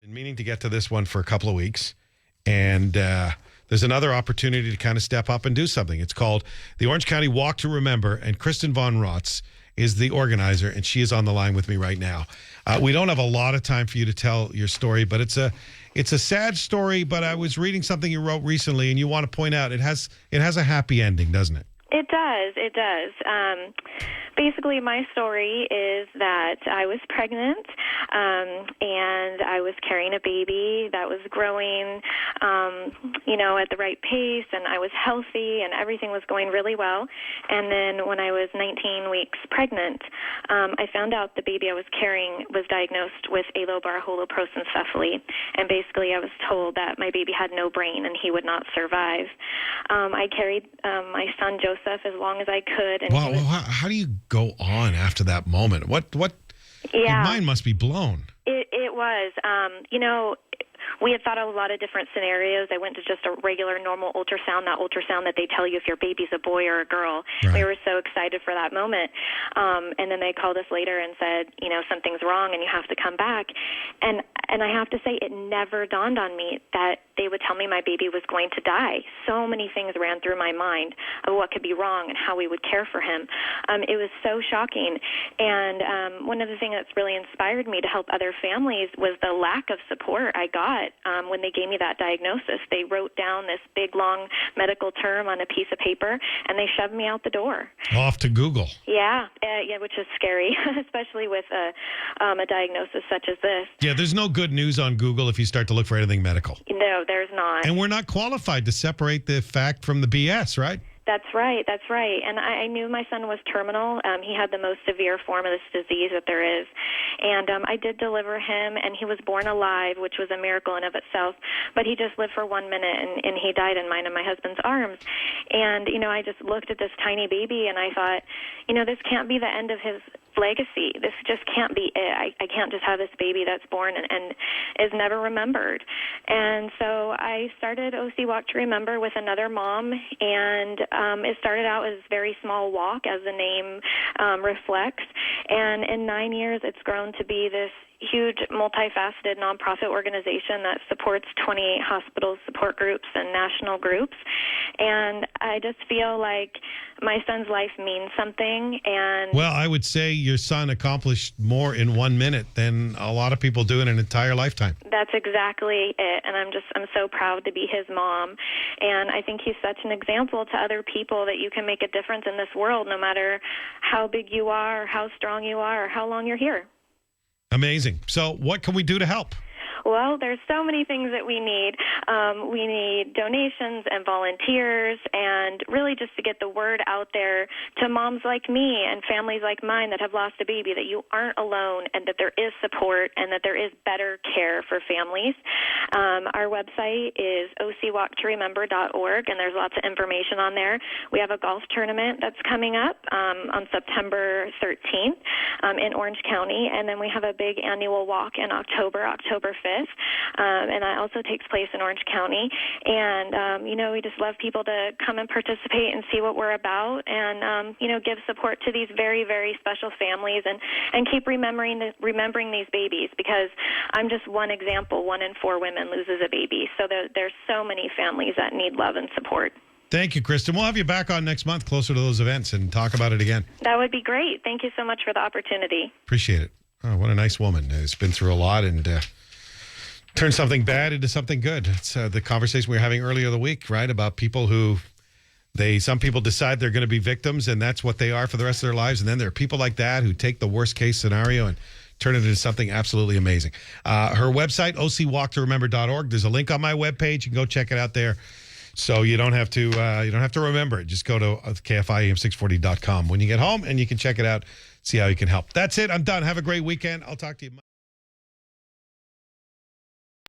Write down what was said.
Been meaning to get to this one for a couple of weeks, and there's another opportunity to kind of step up and do something. It's called the Orange County Walk to Remember, and Kristyn Von Rotz is the organizer, and she is on the line with me right now. We don't have a lot of time for you to tell your story, but it's a sad story. But I was reading something you wrote recently, and you want to point out it has a happy ending, doesn't it? It does. It does. Basically, my story is that I was pregnant, and I was carrying a baby that was growing, at the right pace, and I was healthy, and everything was going really well. And then when I was 19 weeks pregnant, I found out the baby I was carrying was diagnosed with alobar holoprosencephaly, and basically I was told that my baby had no brain and he would not survive. I carried my son Joseph as long as I could. And wow, how do you go on after that moment? What? Yeah, your mind must be blown. It was. We had thought of a lot of different scenarios. I went to just a regular, normal ultrasound, that ultrasound that they tell you if your baby's a boy or a girl. Right. We were so excited for that moment. And then they called us later and said, something's wrong and you have to come back. And I have to say, it never dawned on me that they would tell me my baby was going to die. So many things ran through my mind of what could be wrong and how we would care for him. It was so shocking. And one of the things that's really inspired me to help other families was the lack of support I got when they gave me that diagnosis. They wrote down this big, long medical term on a piece of paper, and they shoved me out the door. Off to Google. Yeah, which is scary, especially with a diagnosis such as this. Yeah, there's no good news on Google if you start to look for anything medical. No, there's not. And we're not qualified to separate the fact from the BS, right? That's right. And I knew my son was terminal. He had the most severe form of this disease that there is. And I did deliver him, and he was born alive, which was a miracle in of itself. But he just lived for 1 minute, and he died in mine and my husband's arms. And, I just looked at this tiny baby, and I thought, this can't be the end of his legacy. This just can't be it. I can't just have this baby that's born and is never remembered. And so I started OC Walk to Remember with another mom, and it started out as a very small walk, as the name reflects. And in 9 years, it's grown to be this huge, multifaceted nonprofit organization that supports 20 hospital support groups and national groups. And I just feel like my son's life means something. And well, I would say your son accomplished more in 1 minute than a lot of people do in an entire lifetime. That's exactly it. And I'm so proud to be his mom. And I think he's such an example to other people that you can make a difference in this world, no matter how big you are, or how strong you are, or how long you're here. Amazing. So what can we do to help? Well, there's so many things that we need. We need donations and volunteers, and really just to get the word out there to moms like me and families like mine that have lost a baby, that you aren't alone and that there is support and that there is better care for families. Our website is ocwalktoremember.org, and there's lots of information on there. We have a golf tournament that's coming up on September 13th in Orange County, and then we have a big annual walk in October 5th. And that also takes place in Orange County. And, we just love people to come and participate and see what we're about and, give support to these very, very special families and keep remembering these babies, because I'm just one example. 1 in 4 women loses a baby. So there's so many families that need love and support. Thank you, Kristyn. We'll have you back on next month closer to those events and talk about it again. That would be great. Thank you so much for the opportunity. Appreciate it. Oh, what a nice woman. Has been through a lot and turn something bad into something good. It's the conversation we were having earlier the week, right? About people who some people decide they're going to be victims, and that's what they are for the rest of their lives. And then there are people like that who take the worst case scenario and turn it into something absolutely amazing. Her website, ocwalktoremember.org. There's a link on my webpage. You can go check it out there. So you don't have to remember it. Just go to KFIam640.com when you get home, and you can check it out, see how you can help. That's it. I'm done. Have a great weekend. I'll talk to you.